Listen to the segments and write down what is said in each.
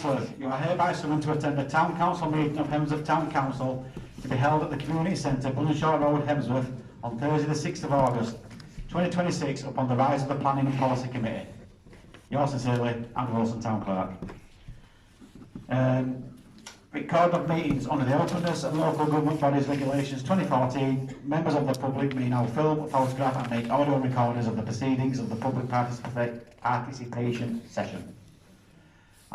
Councillors, you are hereby summoned to attend the Town Council meeting of Hemsworth Town Council to be held at the Community Centre, Bullenshaw Road, Hemsworth, on Thursday the 6th of August 2026 upon the rise of the Planning and Policy Committee. Yours sincerely, Andrew Wilson, Town Clerk. Record of meetings under the Openness and Local Government Bodies Regulations 2014. Members of the public may now film, photograph and make audio recordings of the proceedings of the public participation session.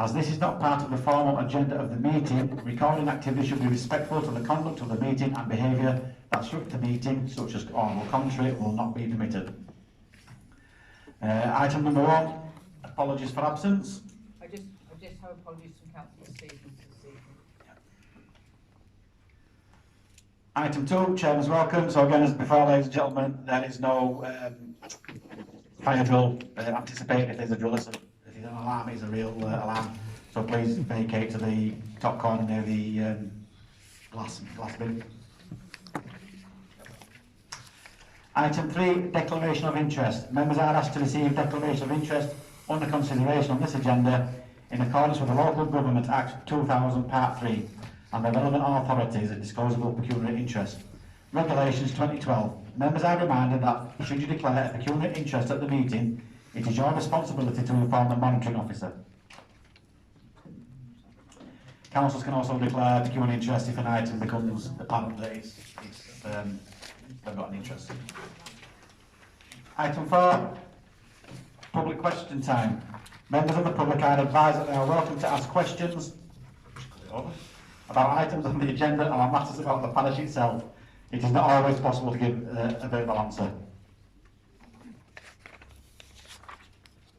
As this is not part of the formal agenda of the meeting, recording activity should be respectful to the conduct of the meeting and behaviour that obstruct the meeting, such as oral commentary, will not be permitted. Item number 1, apologies for absence. I just have apologies from Councillor Stevens this evening. Item 2, Chairman's welcome. So again, as before, ladies and gentlemen, there is no fire drill anticipated. If there's a drill, if there's an alarm, it's a real alarm. So please vacate to the top corner near the glass bin. Item 3, declaration of interest. Members are asked to receive declaration of interest under consideration on this agenda in accordance with the Local Government Act 2000 Part 3 and the relevant authorities at disclosable pecuniary interest. Regulations 2012. Members are reminded that should you declare a pecuniary interest at the meeting, it is your responsibility to inform the monitoring officer. Councils can also declare pecuniary interest if an item becomes apparent that they've got an interest. Item 4, public question time. Members of the public are advised that they are welcome to ask questions about items on the agenda or matters about the parish itself. It is not always possible to give a verbal answer.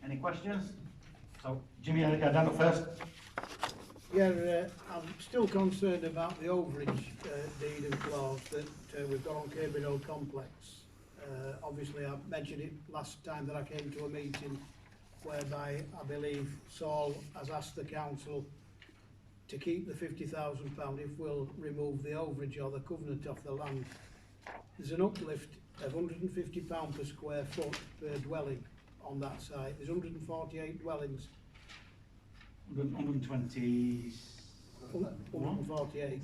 Any questions? So, Jimmy, you're down up first. Yeah, I'm still concerned about the overage deed and clause that we've got on Kirby Road Complex. Obviously, I mentioned it last time that I came to a meeting whereby I believe Saul has asked the council to keep the £50,000 if we'll remove the overage or the covenant off the land. There's an uplift of £150 per square foot per dwelling on that site. There's 148 dwellings. 120. 148.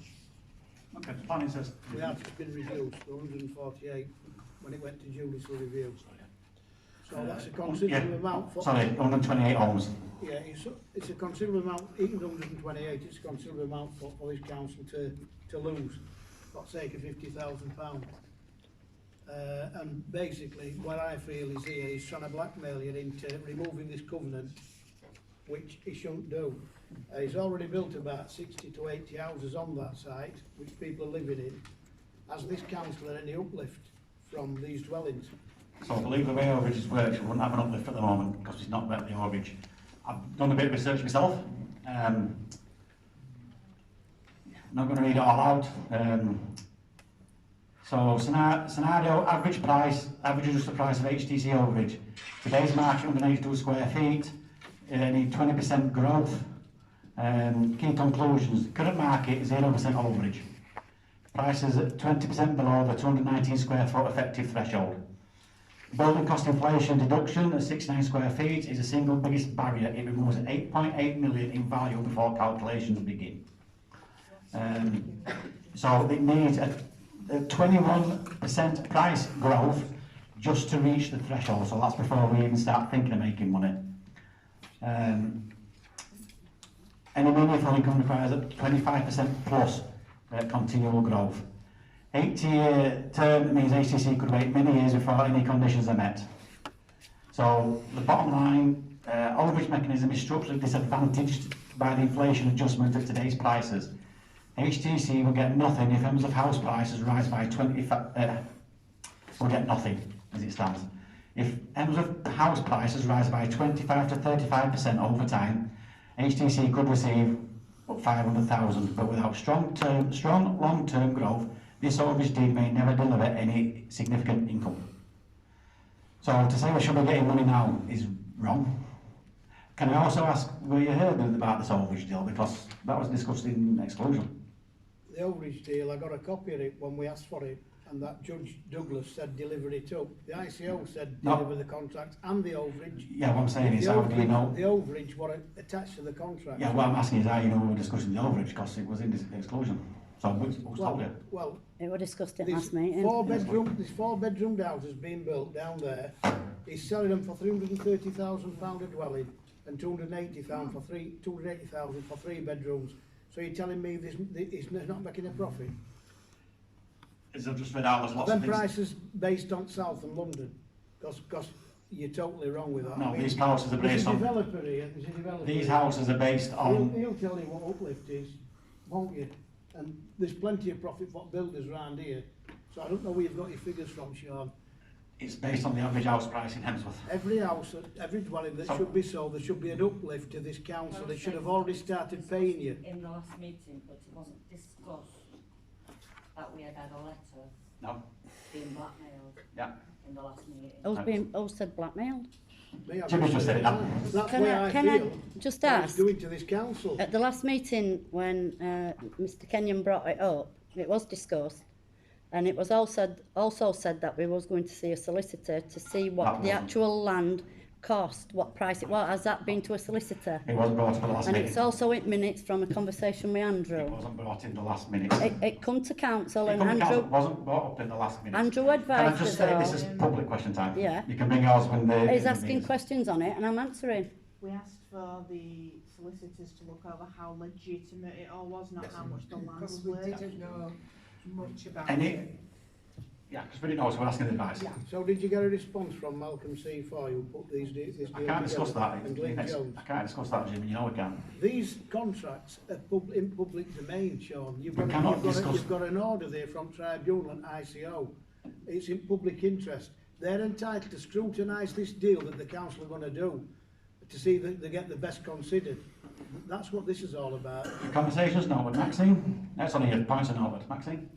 Okay, the planning says. We have been reduced to 148 when it went to Julie for review. So that's a considerable amount. For, sorry, 128 homes. Yeah, it's a considerable amount, even 128, it's a considerable amount for this council to lose for the sake of £50,000. And basically, what I feel is here, he's trying to blackmail you into removing this covenant, which he shouldn't do. He's already built about 60 to 80 houses on that site, which people are living in. Has this council any uplift from these dwellings? So I believe the way overages work, we wouldn't have an uplift at the moment because it's not about the overage. I've done a bit of research myself. I'm not going to read it all out. So scenario, average adjusted price of HTC overage. Today's market 182 square feet, need 20% growth. Key conclusions, current market 0% overage. Prices at 20% below the 219 square foot effective threshold. Building cost inflation deduction at 69 square feet is the single biggest barrier. It removes 8.8 million in value before calculations begin. So it needs a 21% price growth just to reach the threshold. So that's before we even start thinking of making money. Any meaningful income requires a 25% plus continual growth. 80-year term means HTC could wait many years before any conditions are met. So the bottom line, overage mechanism is structurally disadvantaged by the inflation adjustment of today's prices. HTC will get nothing if Hemsworth house prices rise by 25%. Will get nothing as it stands. If Hemsworth house prices rise by 25 to 35% over time, HTC could receive up 500,000, but without strong long-term growth, this overage deed may never deliver any significant income. So to say we should be getting money now is wrong. Can I also ask where you heard about this overage deal, because that was discussed in exclusion? The overage deal, I got a copy of it when we asked for it. and that Judge Douglas said deliver it up. The ICO said No. deliver the contract and the overage. Yeah, what I'm saying is, how do you know? The overage were attached to the contract. Yeah, what I'm asking is how you know we were discussing the overage, because it was in this exclusion. So who's told you? Well, It was discussed at this last meeting. this four-bedroom house has been built down there. He's selling them for £330,000 a dwelling and £280,000 for three bedrooms. So you're telling me he's not making a profit? Is it just read out as lots Them of things? prices based on South and London, because you're totally wrong with that. No, I mean, these houses are there's based a on. developer here, there's a developer These here. houses are based on. He'll tell you what uplift is, won't you? And there's plenty of profit for builders round here. So I don't know where you've got your figures from, Sean. It's based on the average house price in Hemsworth. Every house, every dwelling that should be sold, there should be an uplift to this council. They should have already started paying you. In the last meeting, but it wasn't discussed that we had a letter No. being blackmailed Yeah. in the last meeting. Who said blackmailed? Me, I've Jimmy just said it now. That's Can where I- I can I feel just what ask? it's doing to this council. At the last meeting, when Mr. Kenyon brought it up, it was discussed, and it was also said that we was going to see a solicitor to see what That the wasn't. actual land cost, what price it was. Has that been to a solicitor? It wasn't brought up at the last And minute. it's also in minutes from a conversation with It Andrew. wasn't brought in the last minute. It come to council, It and couldn't count, it Andrew wasn't brought up in the last minute. Andrew Can I advised just us say this all. is public question time? Yeah. You can bring yours when the. He's asking questions on it, and I'm answering. We asked for the solicitors to look over how legitimate it all was, not Yes. how much the land Because was we worth. didn't know much about Any- it. Yeah, because we didn't know, so we're asking advice. Yeah. So did you get a response from Malcolm C4 who put this deal I can't discuss together, that. and Glyn Jones? I can't discuss that, Jim, and you know we can. These contracts are in public domain, Sean. We cannot discuss- You've got an order there from Tribunal and ICO. It's in public interest. They're entitled to scrutinise this deal that the council are going to do to see that they get the best considered. That's what this is all about. Conversations noted. Maxine? That's only your points are noted. Maxine?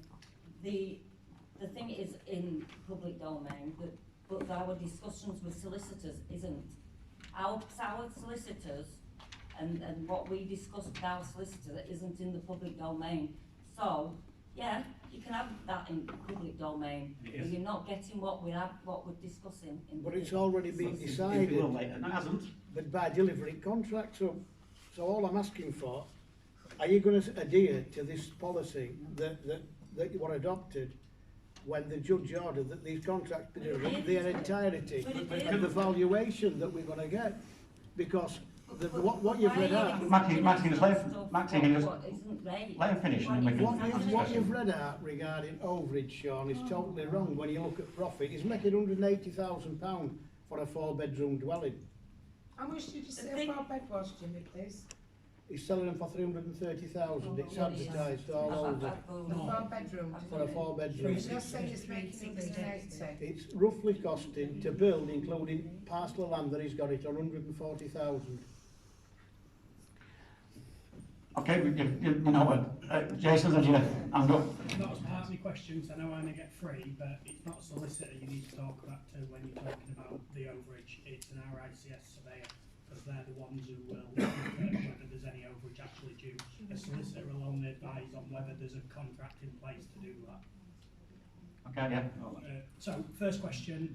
The thing is in public domain, but our discussions with solicitors isn't. Our solicitors and what we discuss with our solicitor isn't in the public domain. So, yeah, you can have that in public domain, It but is. you're not getting what we're discussing in But the it's already been It will decided, later. No, it hasn't. but by delivering contracts. So all I'm asking for, are you going to adhere to this policy that you were adopted when the judge ordered that these contracts be delivered, their entirety, and the valuation that we're going to get? Because what you've read out, Maxine, just Maxine, can you just What isn't right. let him finish and then we can what ask you've questions. read out regarding overage, Sean, is totally wrong when you look at profit. He's making £180,000 for a four-bedroom dwelling. How much did you say thing- a bed was, Jimmy, please? He's selling them for 330,000. It's advertised all over A four-bedroom. for a four-bedroom. You're saying it's making 180. It's roughly costing to build, including parcel of land that he's got it, 140,000. Okay, you know what, Jason's had your hand up. Not as part of my questions, I know I only get three, but it's not a solicitor you need to talk about to when you're talking about the overage. It's an RICS surveyor, because they're the ones who will look at whether there's any overage actually due. A solicitor will only advise on whether there's a contract in place to do that. Okay, yeah. So, first question,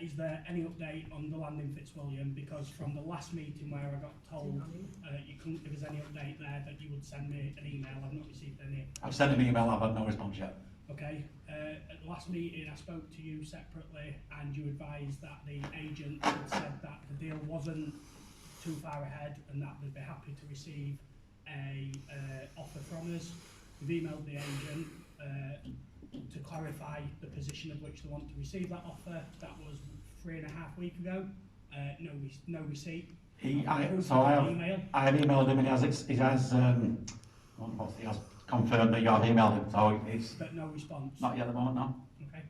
is there any update on the land in Fitzwilliam? Because from the last meeting where I got told you couldn't give us any update there, that you would send me an email, I've not received any. I've sent an email, I've had no response yet. Okay, at the last meeting I spoke to you separately and you advised that the agent had said that the deal wasn't too far ahead and that they'd be happy to receive a offer from us. We've emailed the agent to clarify the position of which they want to receive that offer. That was 3.5 weeks ago. No receipt. I have emailed him and he has confirmed that you have emailed him, so it's But no response. not yet at the moment, no. Okay.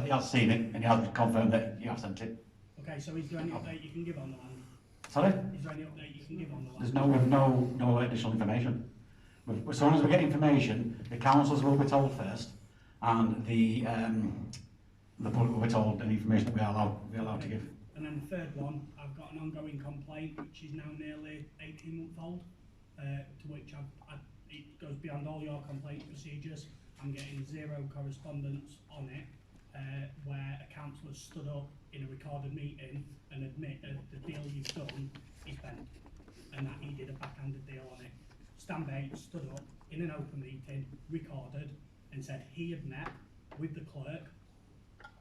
He has seen it and he has confirmed that you have sent it. Okay, so is there any update you can give on the land? Sorry? Is there any update you can give on the land? There's no additional information. As soon as we get information, the councils will be told first, and the public will be told any information that we're allowed to give. And then the third one, I've got an ongoing complaint which is now nearly 18 months old, to which it goes beyond all your complaint procedures. I'm getting zero correspondence on it, where a councillor stood up in a recorded meeting and admitted the deal you've done is bent, and that he did a backhanded deal on it. Stan Bates stood up in an open meeting, recorded, and said he had met with the clerk,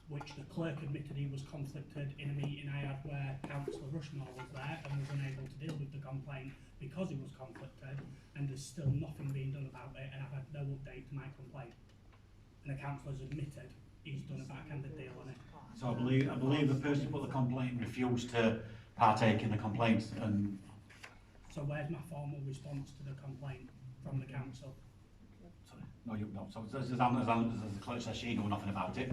which the clerk admitted he was conflicted in a meeting I had where Councillor Rushmore was there and was unable to deal with the complaint because he was conflicted, and there's still nothing being done about it, and I've had no update to my complaint. And the councillor's admitted he's done a backhanded deal on it. So I believe the person who put the complaint refused to partake in the complaint, and So where's my formal response to the complaint from the council? sorry, no, you not. So as the clerk says, she knew nothing about it.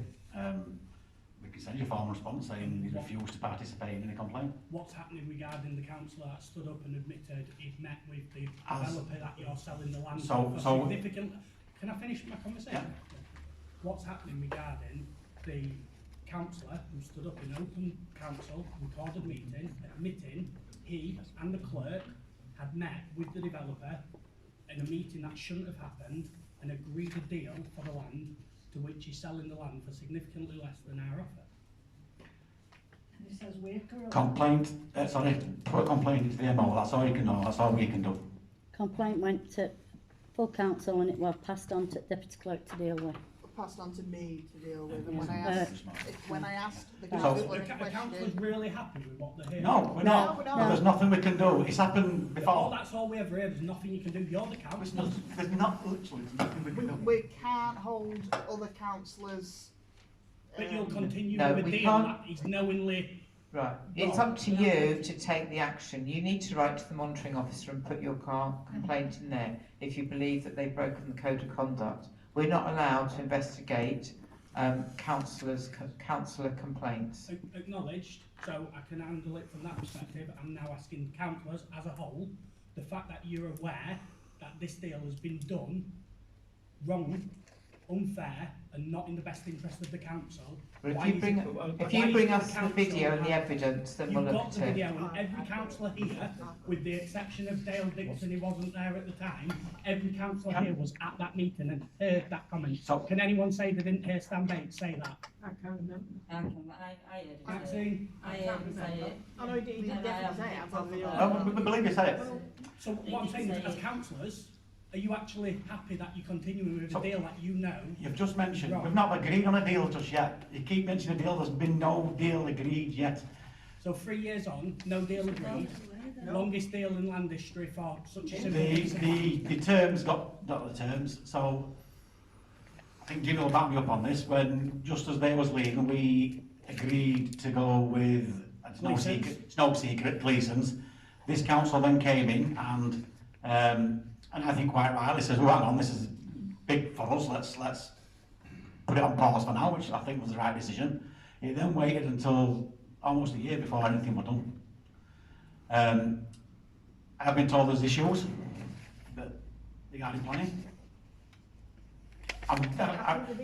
We can send you a formal response saying he refused to participate in the complaint. What's happening regarding the councillor that stood up and admitted he'd met with the As- developer that you're selling the land So- for so- significant... Can I finish my conversation? Yeah. What's happening regarding the councillor who stood up in open council, recorded meeting, admitting he and the clerk had met with the developer in a meeting that shouldn't have happened and agreed a deal for the land, to which he's selling the land for significantly less than our offer? And it says Wakefield. Complaint, sorry, put a complaint into the MO, that's all you can know, that's all we can do. Complaint went to full council and it was passed on to deputy clerk to deal with. Passed on to me to deal with, and Yeah. when I asked the So- councillor The in council's question, really happy with what they're hearing? No, we're No, not. no. There's nothing we can do. It's happened Oh, before. that's all we ever hear, there's nothing you can do, you're the council. There's not, literally, there's nothing we can do. we can't hold other councillors. But you'll um, continue No, with a we deal can't. that he's knowingly... Right, it's up to you to take the action. You need to write to the monitoring officer and put your complaint in there if you believe that they've broken the code of conduct. We're not allowed to investigate councillor complaints. Acknowledged, so I can handle it from that perspective. I'm now asking councillors as a whole, the fact that you're aware that this deal has been done wrong, unfair, and not in the best interest of the council. But why if is you it- bring why us is the council video and the have- evidence, then You've we'll look got the at it. video, and every councillor here, with the exception of Dale Dixon, he wasn't there at the time, every councillor here was at that meeting and heard that comment. So- Can anyone say they didn't hear Stan Bates say that? I can't remember. I heard it. Maxine? I heard him say it. I know he did And I definitely say it, have I've got picked up the- on No, we believe you said it. So what I'm saying is, as councillors, are you actually happy that you're continuing with So- a deal that you know? You've just mentioned, Right. we've not agreed on a deal just yet. You keep mentioning a deal, there's been no deal agreed yet. So 3 years on, no deal agreed, longest deal in land history for such a simple reason. The terms not the terms, so I think Jimmy will back me up on this, when just as they was leaving, we agreed to go with, it's no secret, Gleason's. This council then came in and I think quite rightly says, well, hang on, this is big for us, let's put it on pause for now, which I think was the right decision. It then waited until almost a year before anything was done. I've been told there's issues regarding planning.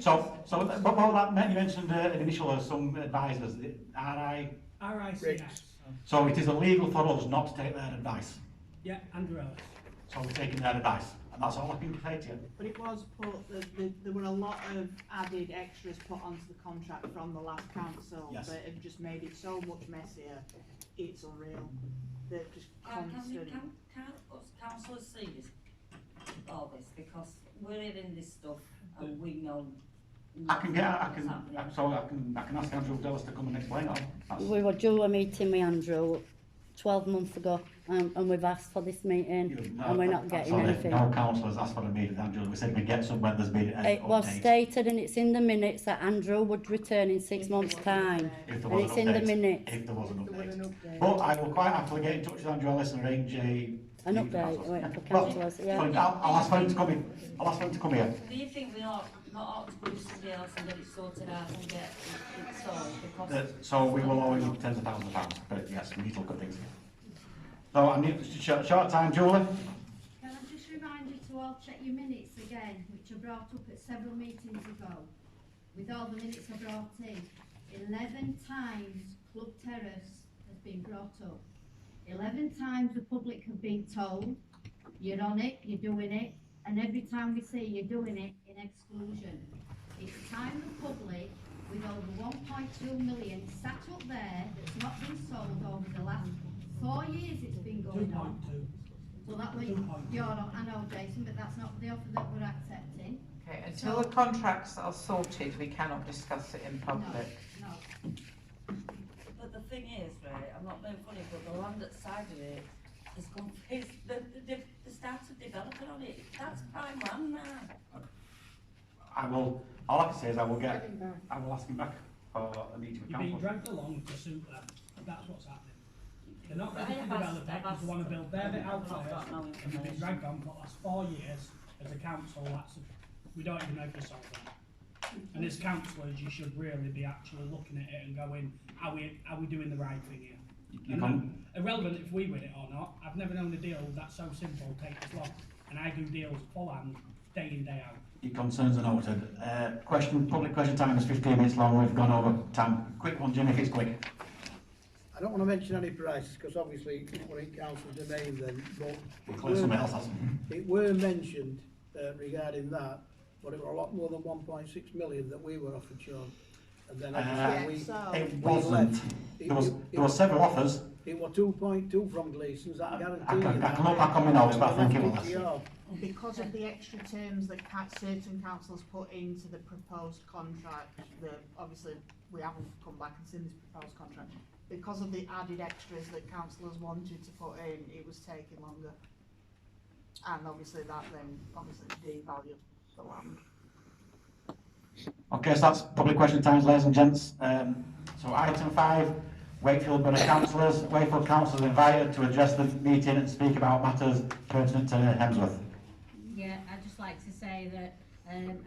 So before that, you mentioned an initial of some advisors, the RI. RICS. So it is illegal for us not to take their advice. Yeah, Andrew Ellis. So we're taking their advice, and that's all I can say to you. But it was put, there were a lot of added extras put onto the contract from the last council Yes. that have just made it so much messier, it's unreal. They're just constant. Can us councillors see this, all this, because we're hearing this stuff and we know I can what's happening. ask Andrew Dallas to come and explain all. We were due a meeting with Andrew 12 months ago and we've asked for this meeting and we're not getting anything. No councillors asked for a meeting with Andrew. We said we'd get some when there's been an It was update. stated and it's in the minutes that Andrew would return in 6 months' time. If there And was it's an in the update. minutes. If there was an There was an update. update. But I will quite happily get in touch with Andrew Ellis and arrange An update for Well, councillors, yeah. I'll ask for him to come in. I'll ask for him to come here. Do you think we ought not to go to somebody else and get it sorted out and get it solved, because... So we will owe him tens of thousands of pounds, but yes, we need to look at things. So I need short time, Julie. Can I just remind you to all check your minutes again, which I brought up at several meetings ago, with all the minutes I brought in. 11 times Club Terrace has been brought up. 11 times the public have been told, you're on it, you're doing it, and every time we say you're doing it, in exclusion. It's time the public with over 1.2 million sat up there that's not been sold over the last 4 years it's been going on. 2.2. Well, that was, you're not, I know Jason, but that's not the offer that we're accepting. Okay, until the contracts are sorted, we cannot discuss it in public. No. But the thing is, right, I'm not being funny, but the land outside of it has gone, the started developing on it, that's prime land now. I will, all I can say is I will ask him back for a meeting with You're being council. dragged along to suit them, that's what's happening. They're not ready to I've develop asked- it, I've because they want to build their bit out I've not got first, no and they've been information. dragged on for the last 4 years as a council, we don't even know if they solve that. And as councillors, you should really be actually looking at it and going, are we doing the right thing here? You And can't- irrelevant if we win it or not, I've never known a deal that's so simple take this long. And I do deals full hand, day in, day out. Your concerns are noted. Public question time is 15 minutes long, we've gone over time. Quick one, Jim, if it's quick. I don't want to mention any prices because obviously we're in council domain then, but Clear somebody else has. it were mentioned regarding that, but it were a lot more than 1.6 million that we were offered, Sean. And then obviously It we wasn't. left. There were several offers. It was 2.2 from Gleeson's, that guarantee I you can that. look back on my notes, but I think it was. Yeah. Because of the extra terms that certain councils put into the proposed contract, obviously we haven't come back and seen this proposed contract. Because of the added extras that councillors wanted to put in, it was taking longer. And obviously that then devalued the land. Okay, so that's public question times, ladies and gents. So item 5, Wakefield Borough Councillors. Wakefield Councillors invited to address the meeting and speak about matters pertinent to Hemsworth. Yeah, I'd just like to say that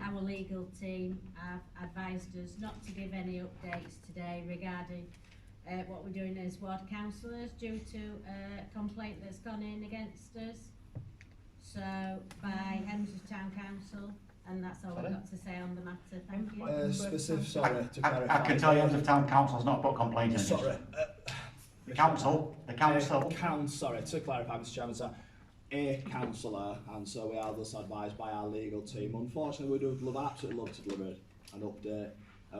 our legal team have advised us not to give any updates today regarding what we're doing as ward councillors due to a complaint that's gone in against us. So by Hemsworth Town Council, and that's all we've got to say on the matter. Thank you. Sorry, to clarify. I can tell you Hemsworth Town Council's not put complaint in. Sorry. The council. Sorry, to clarify, Mr Chairman, sir. A councillor, and so we are thus advised by our legal team. Unfortunately, we would absolutely love to deliver an update.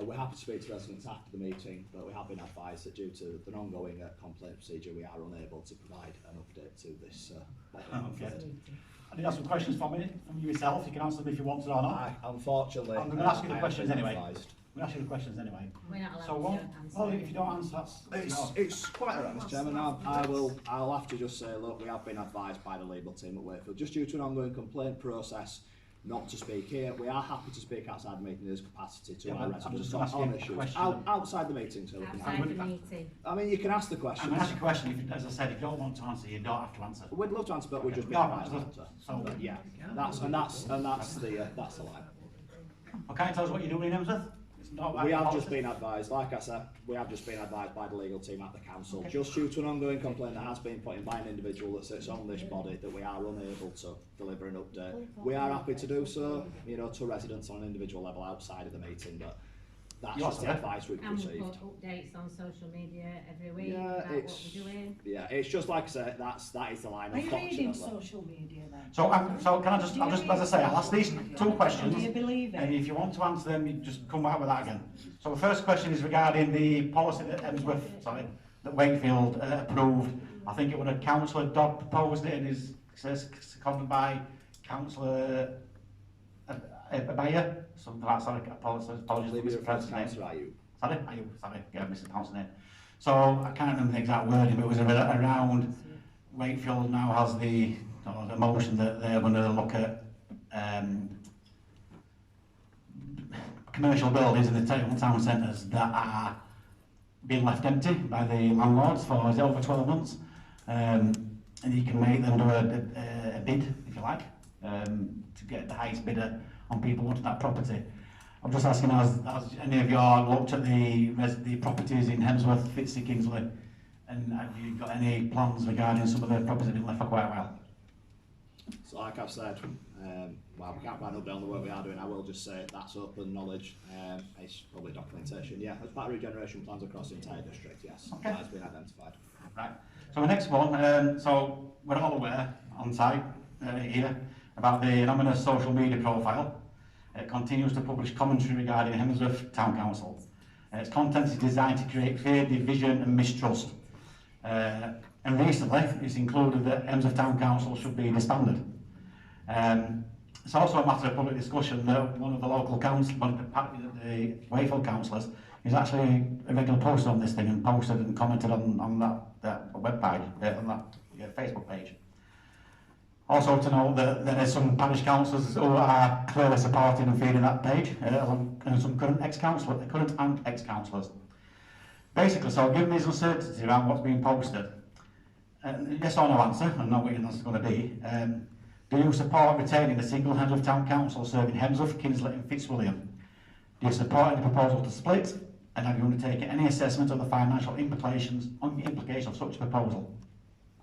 We're happy to speak to residents after the meeting, but we have been advised that due to the ongoing complaint procedure, we are unable to provide an update to this body. Okay. I did have some questions from you yourself. You can answer them if you want to or not. Unfortunately, I'm going to ask you the I questions have been anyway. advised. We'll ask you the questions anyway. We're not allowed So to answer. well, if you don't answer, that's It's quite alright, Mr Chairman. I'll have to just say, look, we have been advised by the legal team at Wakefield, just due to an ongoing complaint process, not to speak here. We are happy to speak outside the meeting in this capacity to our residents just on asking a issues. question. Outside the meeting, so we can Outside the meeting. I mean, you can ask the I'm questions. going to ask you a question. If, as I said, if you don't want to answer, you don't have to answer. We'd love to answer, but we've just been No, advised not to. so- But yeah, that's the line. Okay, tell us what you're doing in Hemsworth. It's not We have just been advised, like I said, we have just been advised by the legal team at the council, just due to an ongoing complaint that has been put in by an individual that sits on this body, that we are unable to deliver an update. We are happy to do so, to residents on an individual level outside of the meeting, but that's just the advice we've And we received. put updates on social media every week Yeah, about what it's- we're doing. Yeah, it's just like I said, that is the line, Are you reading unfortunately. social media then? So can I just, as I say, I'll ask these 2 questions. Do you believe And it? if you want to answer them, you just come back with that again. So the first question is regarding the policy that that Wakefield approved. I think it was a councillor Dodd proposed it and is seconded by councillor Bayer, something like that. Sorry, apologies for mispronouncing name. Sorry, Mr. Thompson's name. So I can't remember the exact wording, but it was around Wakefield now has the motion that they're going to look at commercial buildings in the town centres that are being left empty by the landlords for over 12 months, and you can make them do a bid, if you like, to get the highest bidder on people wanting that property. I'm just asking, has any of you looked at the properties in Hemsworth, Fitzey, Kingsley, and have you got any plans regarding some of the properties that have been left for quite a while? So like I've said, we can't find an update on the work we are doing. I will just say that's open knowledge. It's probably documentation. Yeah, there's battery regeneration plans across the entire district, yes. Okay. That has been identified. Right. So the next one, so we're all aware on site here about the anonymous social media profile. It continues to publish commentary regarding Hemsworth Town Council. Its content is designed to create fear, division and mistrust. And recently, it's included that Hemsworth Town Council should be disbanded. It's also a matter of public discussion that one of the local council, the Wakefield councillors, is actually a regular poster on this thing and posted and commented on that web page, on that Facebook page. Also to note that there are some parish councillors who are clearly supporting and feeding that page, and some current and ex-councillors. Basically, so given these uncertainties around what's being posted, yes or no answer, I know what your answer is going to be. Do you support retaining the single Hemsworth Town Council serving Hemsworth, Kinsley and Fitzwilliam? Do you support any proposal to split? And have you undertaken any assessment of the financial implications of such a proposal?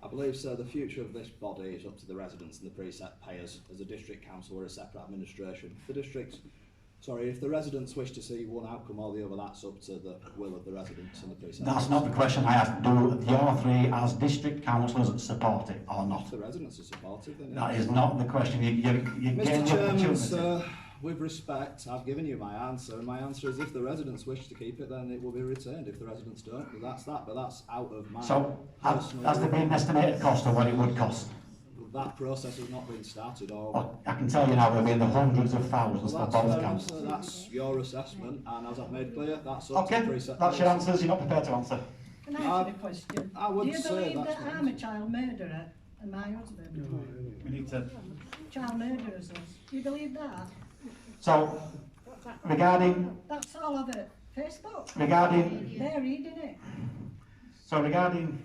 I believe, sir, the future of this body is up to the residents and the preset payers. As a district council, we're a separate administration. If the residents wish to see one outcome or the other, that's up to the will of the residents and the preset. That's not the question I asked. Do your three, as district councillors, support it or not? The residents are supportive. Then That is not the question. Mr. Chairman, sir, with respect, I've given you my answer, and my answer is if the residents wish to keep it, then it will be returned. If the residents don't, well, that's that, but that's out of my personal... Has there been an estimated cost of what it would cost? That process has not been started. Well, I can tell you now there'll be in the hundreds of thousands for both councils. That's your assessment, and as I've made clear, that's up to the preset. That's your answers, you're not prepared to answer. Can I ask you a question? I would Do you say believe that's that I'm a child murderer and my husband? We need to... Child murderers, us. Do you believe that? So, regarding... That's all over Facebook. Regarding... They're reading it. So regarding...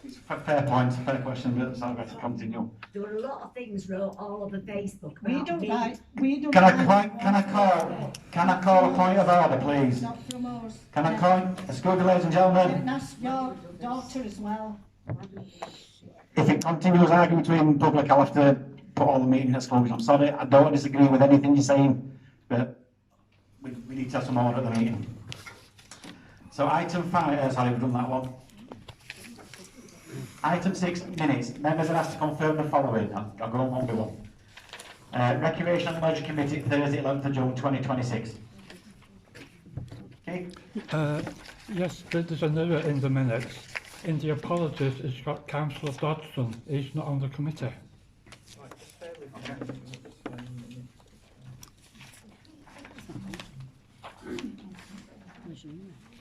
It's a fair point, fair question, but I'm going to continue. There were a lot of things wrote all over Facebook We about don't me. like... We don't Can like... I call a point of order, please? Not from us. Can I call... Excuse me, ladies and gentlemen. And that's your daughter as well. If it continues arguing between public, I'll have to put all the meeting exclusion. I'm sorry, I don't disagree with anything you're saying, but we need to have some order at the meeting. So item 5, sorry, we've done that one. Item 6, minutes. Members are asked to confirm the following. I'll go on one by one. Recreation and Leisure Committee, Thursday, 11th of June 2026. Okay. Yes, but there's an error in the minutes. In the apologies, it's got Councillor Dodson. He's not on the committee.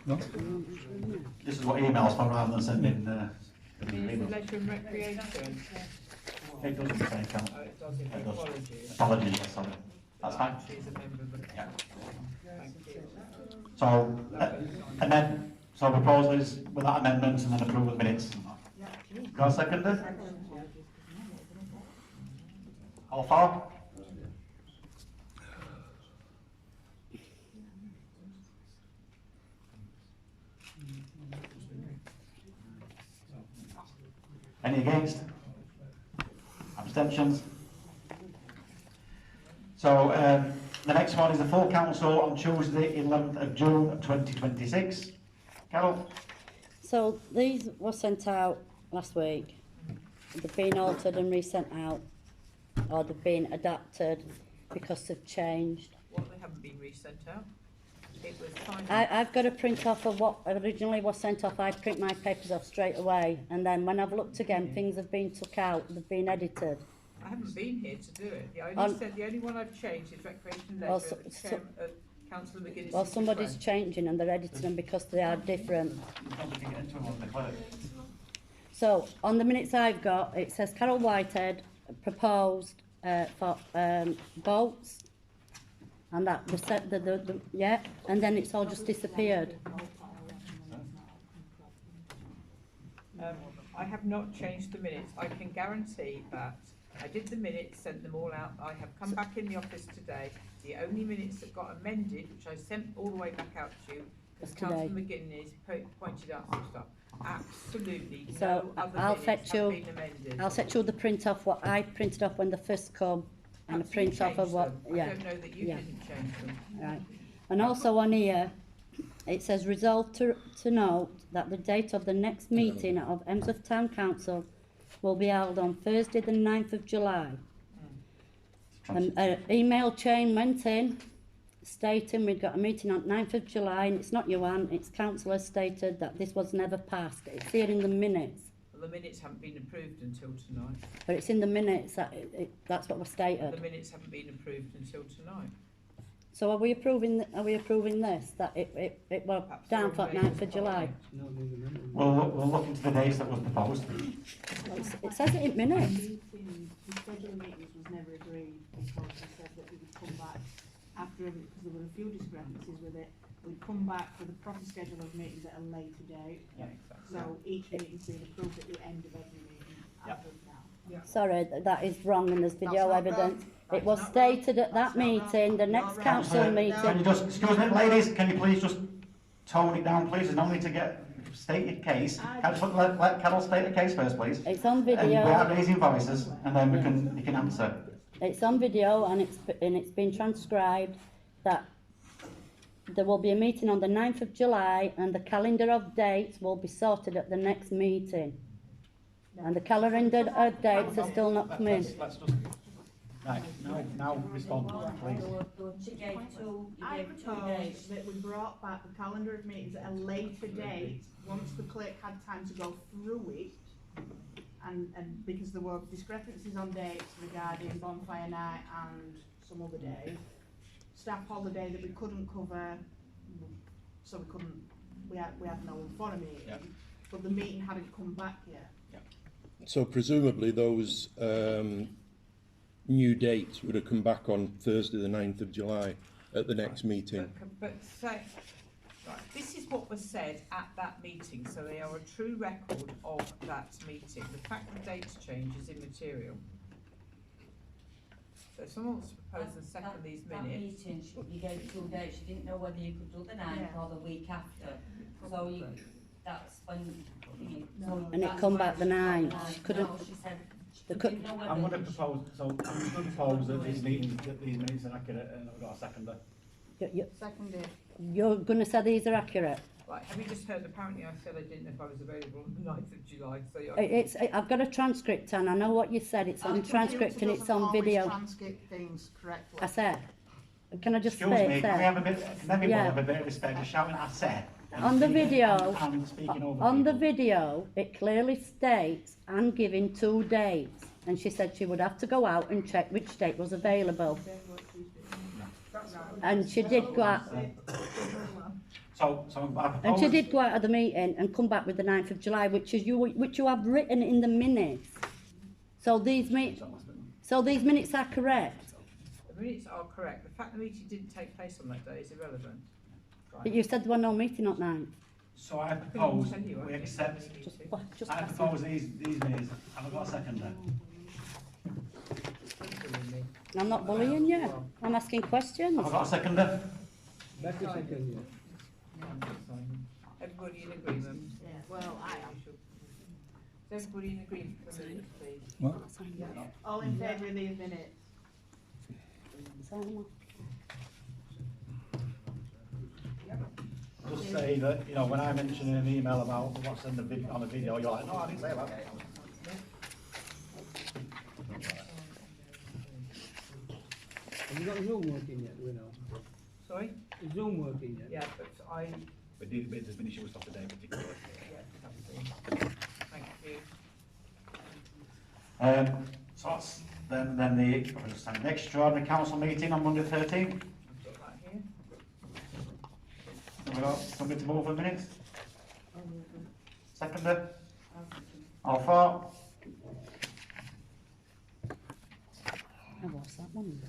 No? This is what emails for rather than sending Leisure and recreation. It doesn't say count. Oh, it does. It does. Apologies. Apologies, yes, sorry. That's fine. She's a member of the... Yeah. Thank you. So proposal is with that amendment and then approval of minutes. Got a seconder? All for? Any against? Abstentions? So the next one is the full council on Tuesday, 11th of June 2026. Carol? So these were sent out last week. They've been altered and resent out, or they've been adapted because they've changed. What, they haven't been resent out? It was fine. I've got a print off of what originally was sent off. I print my papers off straight away, and then when I've looked again, things have been took out, they've been edited. I haven't been here to do it. The only one I've changed is recreation and leisure. Well, Councillor McGuinness. Well, somebody's changing and they're editing them because they are different. So, on the minutes I've got, it says Carol Whitehead proposed for boats, and that was set yeah, and then it's all just disappeared. I have not changed the minutes. I can guarantee that I did the minutes, sent them all out. I have come back in the office today. The only minutes that got amended, which I sent all the way back out to you, because Councillor McGuinness pointed out some stuff. Absolutely no other minutes have been amended. I'll set you the print off what I printed off when they first come, and a print off of what. Yeah. I don't know that you didn't change them. Right. And also on here, it says resolved to note that the date of the next meeting of Hemsworth Town Council will be held on Thursday the 9th of July. An email chain went in stating we've got a meeting on 9th of July, and it's not you, Anne, it's councillors stated that this was never passed. It's here in the minutes, Well, the minutes haven't been approved until tonight. but it's in the minutes that that's what was The stated. minutes haven't been approved until tonight. So are we approving this, that it was Perhaps down the for wrong date 9th of is July? We'll look into the dates that was proposed. It says it in minutes. The schedule of meetings was never agreed because we said that we would come back after, because there were a few discrepancies with it, we'd come back for the proper schedule of meetings at a later date. Yeah, exactly. So each meeting's been approved at the end of every meeting as of now. Sorry, that is wrong and there's video That's not evidence. wrong. It was That's not wrong. stated at that That's not wrong. meeting, the next Not council wrong. meeting. Can you just, excuse me, ladies, can you please just tone it down, please? There's no need to state your case. Can I just let Carol state the case first, please? It's on And we video. are raising voices, and then you can answer. It's on video and it's been transcribed that there will be a meeting on the 9th of July and the calendar of dates will be sorted at the next meeting. And the calendar of dates are still not come in. Let's just, right, now respond, please. You gave two I dates. propose that we brought back the calendar of meetings at a later date, once the clerk had time to go through it. And because there were discrepancies on dates regarding bonfire night and some other day, staff holiday that we couldn't cover, so we had no one for a meeting, Yeah. but the meeting hadn't come back yet. So presumably those new dates would have come back on Thursday the 9th of July at the next meeting. But say, right, this is what was said at that meeting, so they are a true record of that meeting. The fact the dates change is immaterial. So if someone wants to propose and second these That minutes, meeting, you gave 2 dates, you didn't know whether you could do the 9th Yeah. or the week after. So that's when, No. And it that's come when back the she 9th. compromised. Couldn't- No, she said, They she could- didn't know whether. I'm going to propose that these minutes are accurate, and I've got a seconder. Seconded. You're going to say these are accurate? right, have you just heard, apparently I said I didn't know if I was available on the 9th of July, so I've got a transcript and I know what you said. It's on Our transcript and computer it's on doesn't always video. transcript things correctly. I said. Can I just Excuse say me, it? can we have a bit, can everyone Yeah. have a bit of respect, just shouting, I said. and On the speaking- video, and speaking over on the people. video, it clearly states and giving 2 dates. And she said she would have to go out and check which date was available. And she did go out, So I propose. and she did go out of the meeting and come back with the 9th of July, which you have written in the minutes. So these minutes are correct. the minutes are correct. The fact the meeting didn't take place on that day is irrelevant. But you said there were no meeting at 9th. So I propose tell you, we I accept, Just I propose these minutes, have I got a seconder? I'm not bullying you. I'm asking questions. Have I got a seconder? Everybody in agreement? Yeah, well, I am. Is everybody in agreement for the minutes, please? What? All in favour of these minutes? Just say that, when I mention in an email about what's in on the video, you're like, no, I didn't say that. Have you got Zoom working yet, do we know? Sorry? Is Zoom working yet? Yeah, but There's been issues with today, particularly. thank you. So that's then the extraordinary council meeting on Monday 13th. I've got that here. Have we got somebody to move for minutes? Seconder? All for? I watched that one.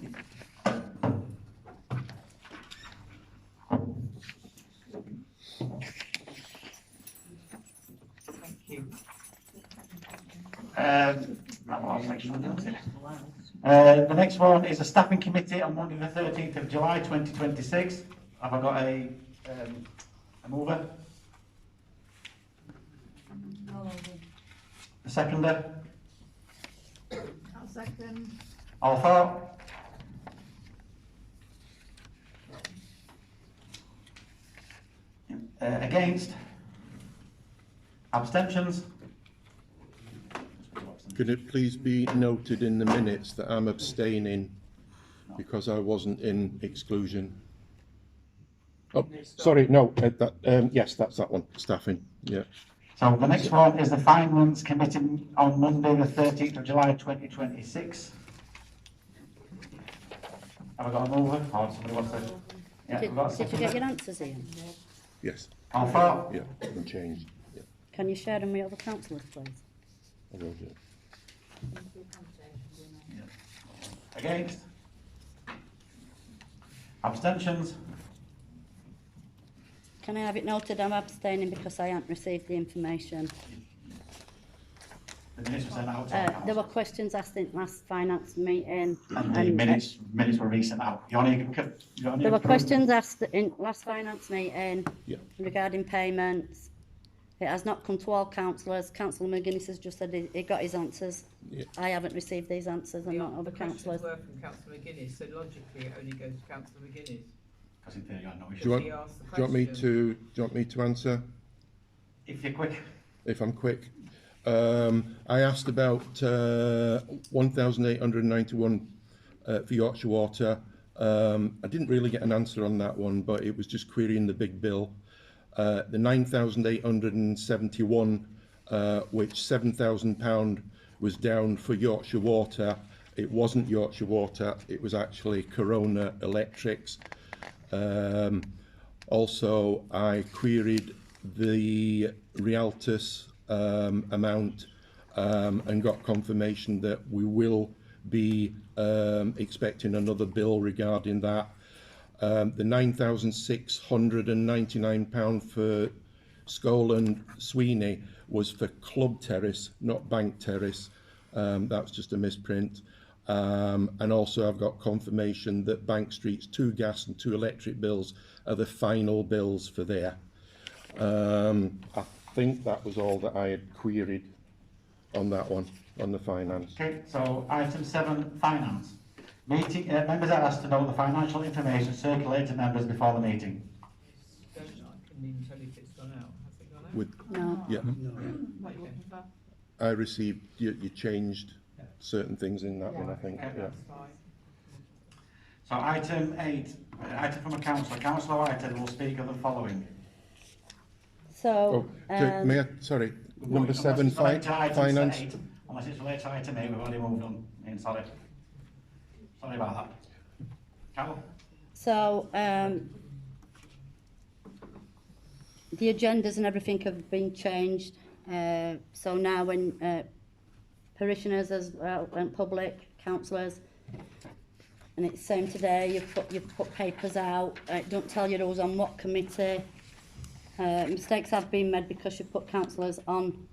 Thank you. The next one is a staffing committee on Monday the 13th of July 2026. Have I got a mover? A seconder? I'll second. All for? Against? Abstentions? Could it please be noted in the minutes that I'm abstaining because I wasn't in exclusion? Oh, sorry, no, yes, that's that one, staffing, yeah. So the next one is the Finance Committee on Monday, the 13th of July 2026. Have I got a mover? Or somebody wants to? Yeah, we've got a Did you second. get your answers, Ian? Yes. All for? Yeah, unchanged, yeah, Can you share them with other councillors, please? I will do. Against? Abstentions? Can I have it noted I'm abstaining because I haven't received the information? The minutes were sent out to There council. were questions asked in last finance meeting. And the minutes were resent out. There were questions asked in last finance meeting Yeah. regarding payments. It has not come to all councillors. Councillor McGuinness has just said he got his answers. Yeah. I haven't received these answers and not other The questions councillors. were from Councillor McGuinness, so logically it only goes to Councillor McGuinness. Because in theory, I know Do you want, He asked the do you want me question. to, do you want me to answer? If you're quick. If I'm quick. I asked about 1,891 for Yorkshire Water. I didn't really get an answer on that one, but it was just querying the big bill. The 9,871, which £7,000 was down for Yorkshire Water. It wasn't Yorkshire Water, it was actually Corona Electrics. Also, I queried the Rialtus amount and got confirmation that we will be expecting another bill regarding that. The £9,699 for Scotland Sweeney was for Club Terrace, not Bank Terrace. That's just a misprint. And also I've got confirmation that Bank Street's 2 gas and 2 electric bills are the final bills for there. I think that was all that I had queried on that one, on the finance. Okay, so item 7, finance. Meeting, members are asked to note the financial information circulated to members before the meeting. I couldn't even tell you if it's gone out. Has it gone out? With, No. yeah, What are you looking for? I received, you changed certain things in that one, I think, Okay, yeah. that's fine. So item 8, item from a councillor. Councillor Whitehead will speak of the following. So, May I, sorry, number Unless 7, it's related to item finance. 8, unless it's related to item 8, we've already moved on. Ian, sorry. Sorry about that. Carol? So, the agendas and everything have been changed. So now when parishioners as well and public councillors, and it's the same today, you've put papers out. It don't tell you who's on what committee. Mistakes have been made because you've put councillors on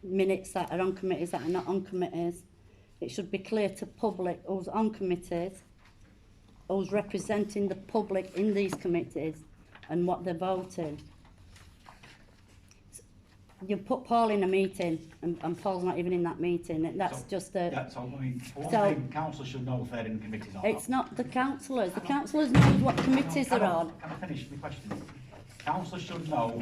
minutes that are on committees that are not on committees. It should be clear to public who's on committees, who's representing the public in these committees and what they're voting. You put Paul in a meeting and Paul's not even in that meeting. That's So, just a... Yeah, so I mean, one So- thing, councillors should know if they're in committees or It's not. not the councillors. The councillors know what committees they're on. Can I finish my question? Councillors should know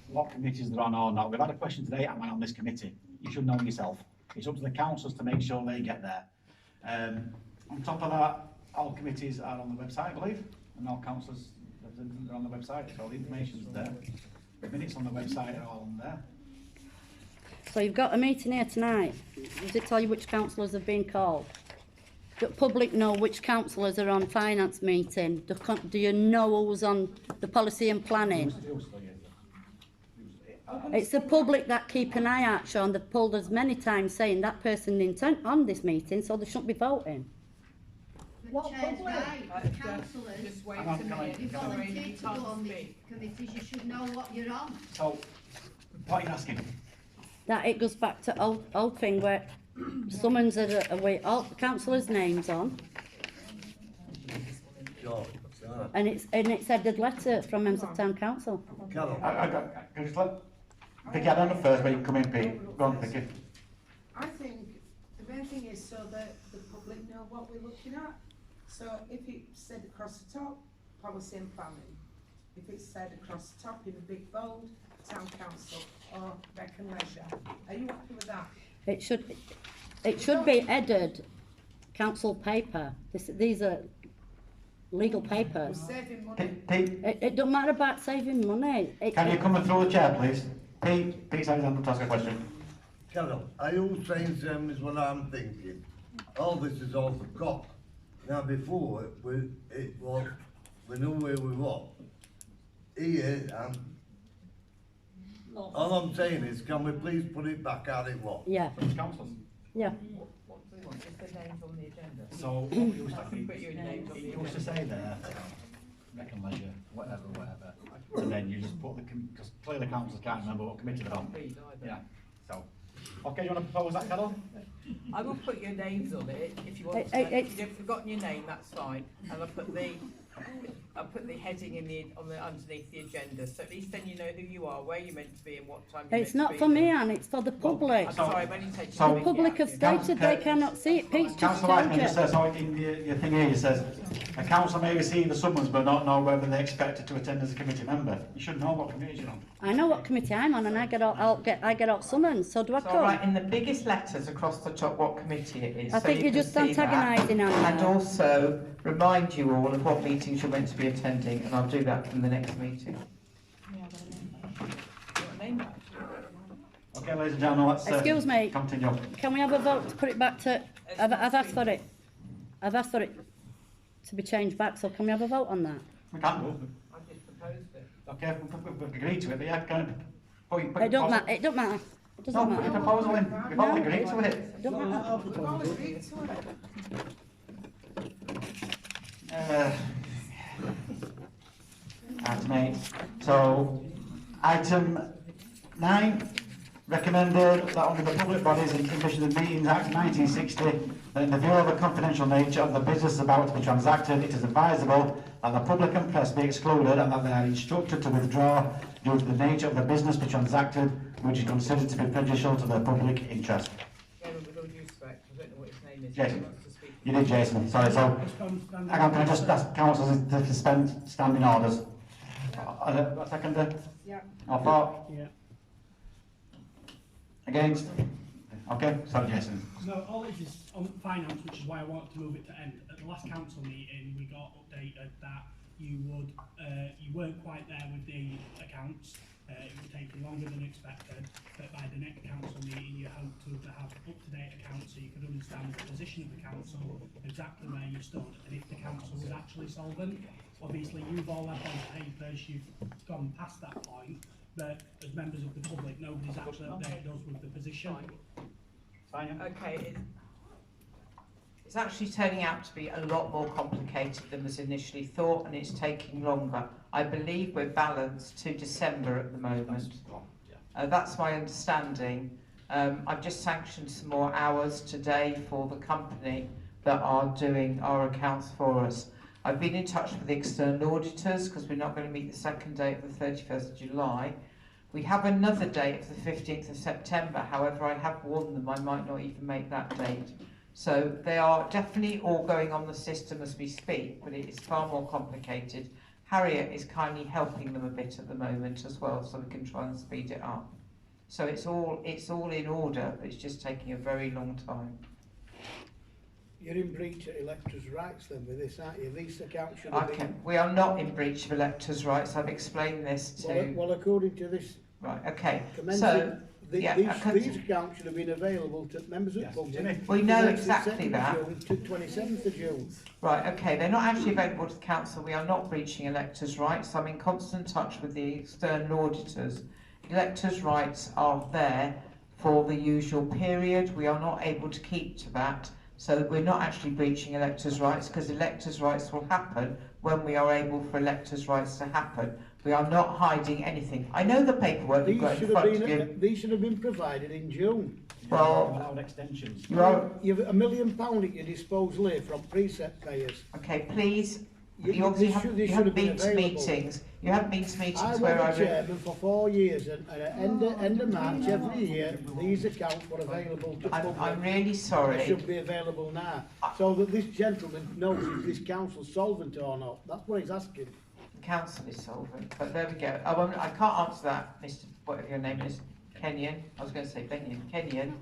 what committees they're on or not. We've had a question today, am I on this committee? You should know yourself. It's up to the councillors to make sure they get there. On top of that, all committees are on the website, I believe, and all councillors are on the website, so the information's there. The minutes on the website are all on there. So you've got a meeting here tonight. Does it tell you which councillors have been called? Do the public know which councillors are on finance meeting? Do you know who's on the policy and planning? It's the public that keep an eye out, Sean. They've pulled us many times saying that person isn't on this meeting, so they shouldn't be voting. What Chair's public? right, the councillors, Just wait Hang a on, can I- minute. you can I- Lorraine, volunteer you to go can't on these speak. committees, you should know what you're on. So, what are you asking? That it goes back to old thing where someone's away all the councillors' names on, and it's headed letter from Hemsworth Town Council. Can I just let Vicky, I don't know first, but you can come in, Pete. Go on, Vicky. I think the main thing is so that the public know what we're looking at. So if it said across the top, policy and planning. If it said across the top in a big bold, town council or rec and leisure. Are you happy with that? It should be headed council paper. These are legal papers. We're saving money. Pete, It don't matter about saving money. can you come and through the chair, please? Pete's had his hand up to ask a question. Carol, are you saying same as what I'm thinking? All this is all for cock. Now before, we knew where we were. Here, all I'm saying is, can we please put it back how it was? Yeah. Councillors. Yeah. What do we want? Is the names on the agenda? So, what you used to say there, rec and leisure, whatever, and then you just put because clearly councillors can't remember what committee they're on. Yeah, so, okay, you want to propose that, Carol? I will put your names on it if you want. If you've forgotten your name, that's fine. And I'll put the heading underneath the agenda, so at least then you know who you are, where you're meant to be, and what time. It's not for me, Anne. It's for the public. I'm sorry, I'm only taking The public have stated they cannot see it. Pete's just Councillor told Whiteman you. just says, so in your thing here, it says, a council may receive a summons but not know whether they're expected to attend as a committee member. You should know what committee you're on. I know what committee I'm on, and I get out summons. So do I It's all come? right in the biggest letters across the top what committee it is. I so think you you're can just see that. antagonising Anne. And also remind you all of what meetings you're meant to be attending, and I'll do that from the next meeting. Okay, ladies and gentlemen, let's Excuse me. continue. Can we have a vote to put it back to? I've asked for it. I've asked for it to be changed back. So can we have a vote on that? We can't move. I just proposed it. Okay, we've agreed to it, but yeah, kind of. It don't matter. It don't matter. It doesn't No, put your matter. proposal in. We've all agreed to it. It don't matter. We've all agreed to it. Item 8. So, item 9, recommended that under the Public Bodies and Commissions of Meetings Act 1960, that in the view of the confidential nature of the business about to be transacted, it is advisable that the public and press be excluded and that they are instructed to withdraw due to the nature of the business to be transacted, which is considered to be prejudicial to the public interest. Chairman, with all due respect, I don't know what his name is. Jason. He wants to speak. You did, Jason. Sorry, so, hang on, can I just ask councillors to suspend standing orders? A seconder? Yeah. All for? Yeah. Against? Okay, sorry, Jason. No, all it is on finance, which is why I wanted to move it to end. At the last council meeting, we got updated that you weren't quite there with the accounts. It was taking longer than expected, but by the next council meeting, you hope to have up-to-date accounts so you could understand the position of the council, exactly where you stood, and if the council was actually solvent. Obviously, you've all had those papers, you've gone past that point, but as members of the public, nobody's actually updated us with the position. Okay, It's actually turning out to be a lot more complicated than was initially thought, and it's taking longer. I believe we're balanced to December at the moment. That's my understanding. I've just sanctioned some more hours today for the company that are doing our accounts for us. I've been in touch with the external auditors because we're not going to meet the second date of the 31st of July. We have another date of the 15th of September. However, I have warned them I might not even make that date. So they are definitely all going on the system as we speak, but it is far more complicated. Harriet is kindly helping them a bit at the moment as well, so we can try and speed it up. So it's all in order, but it's just taking a very long time. You're in breach of electors' rights then with this, aren't you? These accounts should have Okay, been... we are not in breach of electors' rights. I've explained this to... Well, according to this... Right, okay. Commencing, So, these accounts should have been available to members of the public. We know from exactly 2nd that. of June to 27th of June. Right, okay, they're not actually available to the council. We are not breaching electors' rights. I'm in constant touch with the external auditors. Electors' rights are there for the usual period. We are not able to keep to that. So we're not actually breaching electors' rights because electors' rights will happen when we are able for electors' rights to happen. We are not hiding anything. I know the paperwork you've got in front of you. These should have been provided in June. Well, allowed extensions. You've £1 million at your disposal here from precept payers. Okay, please. You You obviously this haven't should have been been to available. meetings. You haven't been to meetings I where was I... chairman for 4 years, and at end of March every year, these accounts were available to public. I'm really sorry. They should be available now, so that this gentleman knows if this council's solvent or not. That's what he's asking. The council is solvent, but there we go. I can't answer that, Mr. whatever your name is, Kenyon. I was going to say Benyon, Kenyon.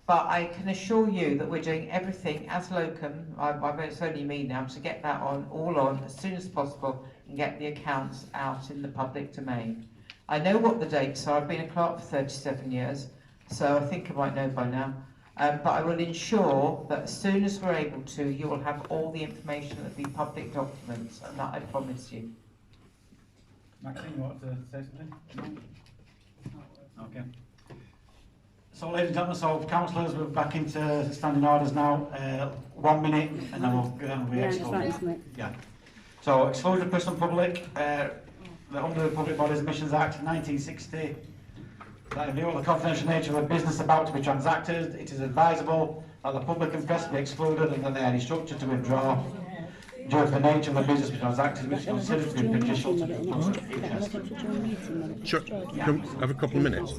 But I can assure you that we're doing everything as locum, it's only me now, to get that all on as soon as possible and get the accounts out in the public domain. I know what the dates are. I've been a clerk for 37 years, so I think I might know by now. But I will ensure that as soon as we're able to, you will have all the information that will be public documents, and that I promise you. Maxine, you want to say something? No? Okay. So, ladies and gentlemen, so councillors, we're back into standing orders now. 1 minute, and then we'll be excluded. Yeah. So, exclusion of person public, under the Public Bodies Emissions Act 1960. That in view of the confidential nature of a business about to be transacted, it is advisable that the public and press be excluded and that they are instructed to withdraw due to the nature of the business to be transacted, which is considered to be prejudicial to the public interest. Sure. Have a couple of minutes.